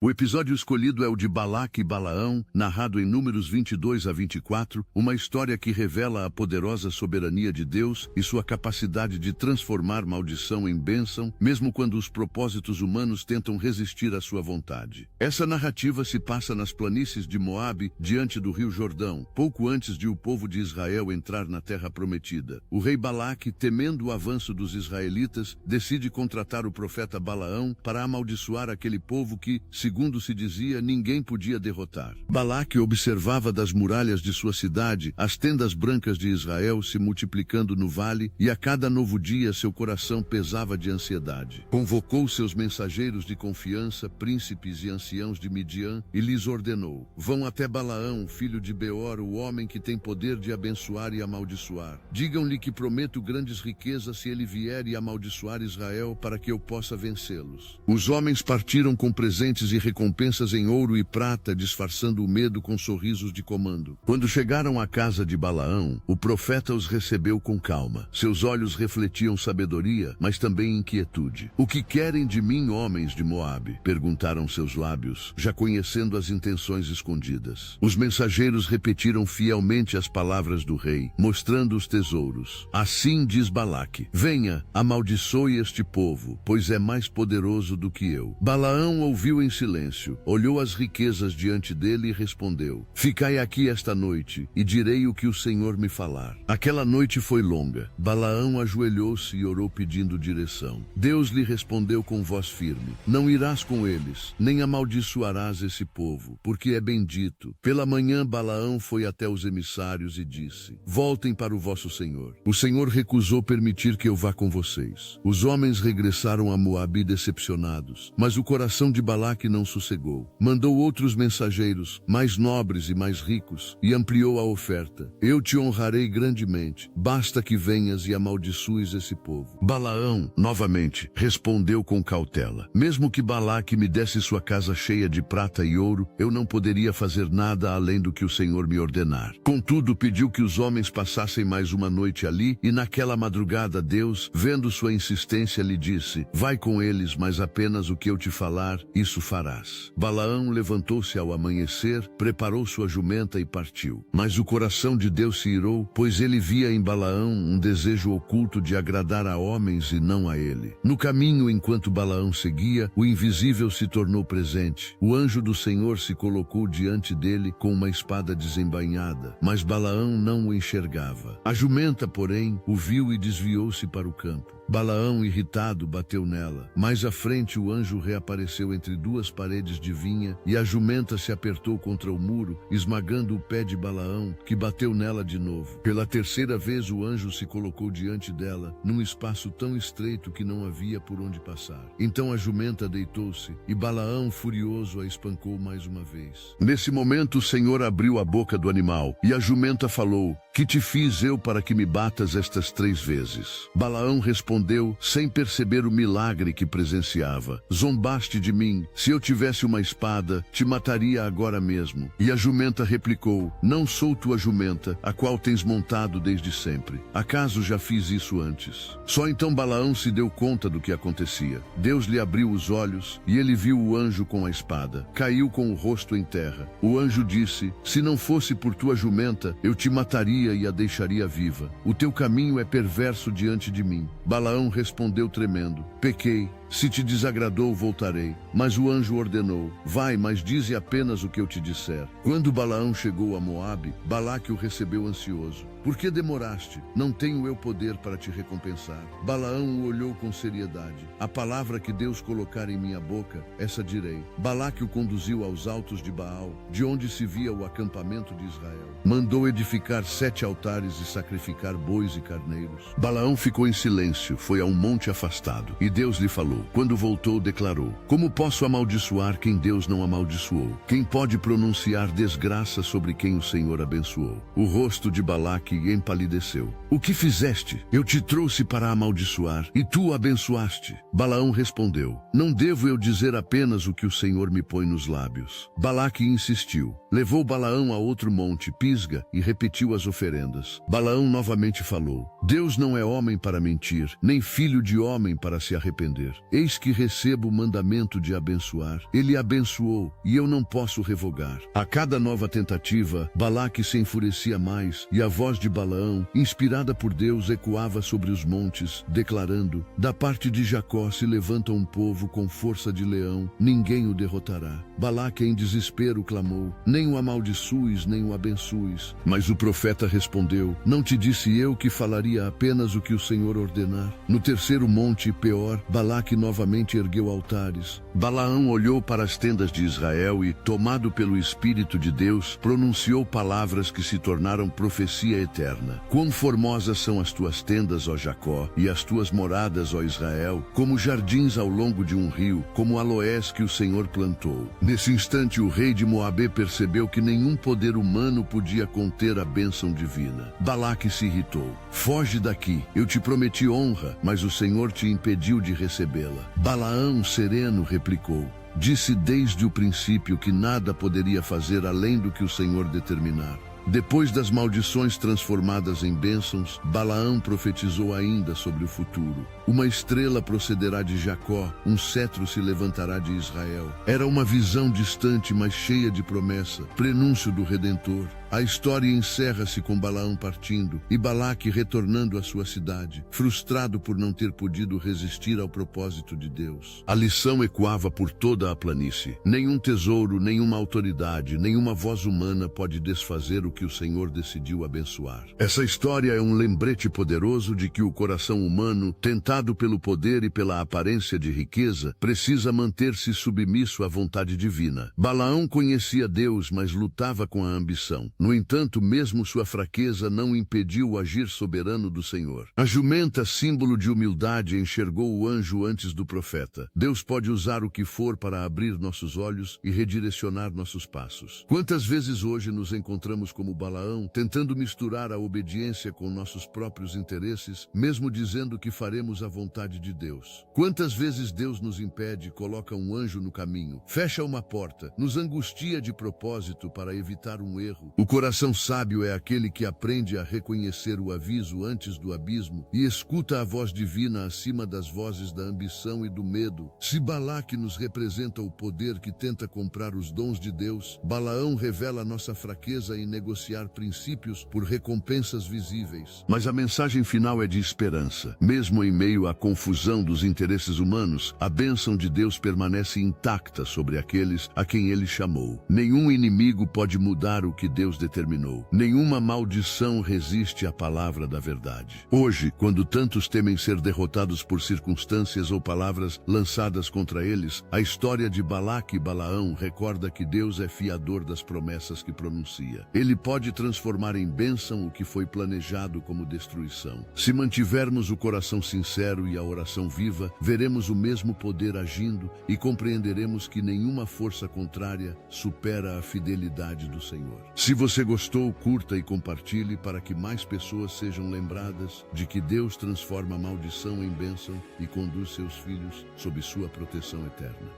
O episódio escolhido é o de Balaque e Balaão, narrado em Números 22 a 24, uma história que revela a poderosa soberania de Deus e sua capacidade de transformar maldição em bênção, mesmo quando os propósitos humanos tentam resistir à sua vontade. Essa narrativa se passa nas planícies de Moabe, diante do rio Jordão, pouco antes de o povo de Israel entrar na terra prometida. O rei Balaque, temendo o avanço dos israelitas, decide contratar o profeta Balaão para amaldiçoar aquele povo que, segundo se dizia, ninguém podia derrotar. Balaque observava das muralhas de sua cidade as tendas brancas de Israel se multiplicando no vale, e a cada novo dia seu coração pesava de ansiedade. Convocou seus mensageiros de confiança, príncipes e anciãos de Midian, e lhes ordenou: vão até Balaão, filho de Beor, o homem que tem poder de abençoar e amaldiçoar. Digam-lhe que prometo grandes riquezas se ele vier e amaldiçoar Israel, para que eu possa vencê-los. Os homens partiram com presentes e recompensas em ouro e prata, disfarçando o medo com sorrisos de comando. Quando chegaram à casa de Balaão, o profeta os recebeu com calma. Seus olhos refletiam sabedoria, mas também inquietude. O que querem de mim, homens de Moabe? Perguntaram seus lábios, já conhecendo as intenções escondidas. Os mensageiros repetiram fielmente as palavras do rei, mostrando os tesouros. Assim diz Balaque: venha, amaldiçoe este povo, pois é mais poderoso do que eu. Balaão ouviu em silêncio, olhou as riquezas diante dele e respondeu: ficai aqui esta noite, e direi o que o Senhor me falar. Aquela noite foi longa. Balaão ajoelhou-se e orou pedindo direção. Deus lhe respondeu com voz firme: não irás com eles, nem amaldiçoarás esse povo, porque é bendito. Pela manhã Balaão foi até os emissários e disse: voltem para o vosso Senhor. O Senhor recusou permitir que eu vá com vocês. Os homens regressaram a Moabe decepcionados, mas o coração de Balaque não sossegou. Mandou outros mensageiros, mais nobres e mais ricos, e ampliou a oferta. Eu te honrarei grandemente, basta que venhas e amaldiçoes esse povo. Balaão, novamente, respondeu com cautela: mesmo que Balaque me desse sua casa cheia de prata e ouro, eu não poderia fazer nada além do que o Senhor me ordenar. Contudo, pediu que os homens passassem mais uma noite ali, e naquela madrugada Deus, vendo sua insistência, lhe disse: vai com eles, mas apenas o que eu te falar, isso farás. Balaão levantou-se ao amanhecer, preparou sua jumenta e partiu. Mas o coração de Deus se irou, pois ele via em Balaão um desejo oculto de agradar a homens e não a ele. No caminho, enquanto Balaão seguia, o invisível se tornou presente. O anjo do Senhor se colocou diante dele com uma espada desembainhada, mas Balaão não o enxergava. A jumenta, porém, o viu e desviou-se para o campo. Balaão, irritado, bateu nela. Mais à frente, o anjo reapareceu entre duas paredes de vinha, e a jumenta se apertou contra o muro, esmagando o pé de Balaão, que bateu nela de novo. Pela terceira vez, o anjo se colocou diante dela, num espaço tão estreito que não havia por onde passar. Então a jumenta deitou-se, e Balaão, furioso, a espancou mais uma vez. Nesse momento, o Senhor abriu a boca do animal, e a jumenta falou: que te fiz eu para que me batas estas 3 vezes? Balaão respondeu, sem perceber o milagre que presenciava: zombaste de mim. Se eu tivesse uma espada, te mataria agora mesmo. E a jumenta replicou: não sou tua jumenta, a qual tens montado desde sempre. Acaso já fiz isso antes? Só então Balaão se deu conta do que acontecia. Deus lhe abriu os olhos, e ele viu o anjo com a espada. Caiu com o rosto em terra. O anjo disse: se não fosse por tua jumenta, eu te mataria e a deixaria viva. O teu caminho é perverso diante de mim. Balaão respondeu tremendo: pequei. Se te desagradou, voltarei. Mas o anjo ordenou: vai, mas dize apenas o que eu te disser. Quando Balaão chegou a Moabe, Balaque o recebeu ansioso. Por que demoraste? Não tenho eu poder para te recompensar. Balaão o olhou com seriedade. A palavra que Deus colocar em minha boca, essa direi. Balaque o conduziu aos altos de Baal, de onde se via o acampamento de Israel. Mandou edificar 7 altares e sacrificar bois e carneiros. Balaão ficou em silêncio, foi a um monte afastado, e Deus lhe falou. Quando voltou, declarou: como posso amaldiçoar quem Deus não amaldiçoou? Quem pode pronunciar desgraça sobre quem o Senhor abençoou? O rosto de Balaque empalideceu. O que fizeste? Eu te trouxe para amaldiçoar, e tu o abençoaste. Balaão respondeu: não devo eu dizer apenas o que o Senhor me põe nos lábios? Balaque insistiu. Levou Balaão a outro monte, Pisga, e repetiu as oferendas. Balaão novamente falou: Deus não é homem para mentir, nem filho de homem para se arrepender. Eis que recebo o mandamento de abençoar. Ele abençoou, e eu não posso revogar. A cada nova tentativa, Balaque se enfurecia mais, e a voz de Balaão, inspirada por Deus, ecoava sobre os montes, declarando: da parte de Jacó se levanta um povo com força de leão, ninguém o derrotará. Balaque em desespero clamou: nem o amaldiçoes, nem o abençoes. Mas o profeta respondeu: não te disse eu que falaria apenas o que o Senhor ordenar? No terceiro monte Peor, Balaque novamente ergueu altares. Balaão olhou para as tendas de Israel e, tomado pelo Espírito de Deus, pronunciou palavras que se tornaram profecia eterna. Quão formosas são as tuas tendas, ó Jacó, e as tuas moradas, ó Israel, como jardins ao longo de um rio, como aloés que o Senhor plantou. Nesse instante, o rei de Moabe percebeu que nenhum poder humano podia conter a bênção divina. Balaque se irritou: foge daqui, eu te prometi honra, mas o Senhor te impediu de recebê-la. Balaão, sereno, replicou: disse desde o princípio que nada poderia fazer além do que o Senhor determinar. Depois das maldições transformadas em bênçãos, Balaão profetizou ainda sobre o futuro. Uma estrela procederá de Jacó, um cetro se levantará de Israel. Era uma visão distante, mas cheia de promessa, prenúncio do Redentor. A história encerra-se com Balaão partindo e Balaque retornando à sua cidade, frustrado por não ter podido resistir ao propósito de Deus. A lição ecoava por toda a planície. Nenhum tesouro, nenhuma autoridade, nenhuma voz humana pode desfazer o que o Senhor decidiu abençoar. Essa história é um lembrete poderoso de que o coração humano, tentado pelo poder e pela aparência de riqueza, precisa manter-se submisso à vontade divina. Balaão conhecia Deus, mas lutava com a ambição. No entanto, mesmo sua fraqueza não impediu o agir soberano do Senhor. A jumenta, símbolo de humildade, enxergou o anjo antes do profeta. Deus pode usar o que for para abrir nossos olhos e redirecionar nossos passos. Quantas vezes hoje nos encontramos como Balaão, tentando misturar a obediência com nossos próprios interesses, mesmo dizendo que faremos a vontade de Deus? Quantas vezes Deus nos impede, coloca um anjo no caminho, fecha uma porta, nos angustia de propósito para evitar um erro? O coração sábio é aquele que aprende a reconhecer o aviso antes do abismo e escuta a voz divina acima das vozes da ambição e do medo. Se Balaque nos representa o poder que tenta comprar os dons de Deus, Balaão revela nossa fraqueza em negociar princípios por recompensas visíveis. Mas a mensagem final é de esperança. Mesmo em meio à confusão dos interesses humanos, a bênção de Deus permanece intacta sobre aqueles a quem Ele chamou. Nenhum inimigo pode mudar o que Deus determinou. Nenhuma maldição resiste à palavra da verdade. Hoje, quando tantos temem ser derrotados por circunstâncias ou palavras lançadas contra eles, a história de Balaque e Balaão recorda que Deus é fiador das promessas que pronuncia. Ele pode transformar em bênção o que foi planejado como destruição. Se mantivermos o coração sincero e a oração viva, veremos o mesmo poder agindo e compreenderemos que nenhuma força contrária supera a fidelidade do Senhor. Se você gostou, curta e compartilhe para que mais pessoas sejam lembradas de que Deus transforma a maldição em bênção e conduz seus filhos sob sua proteção eterna.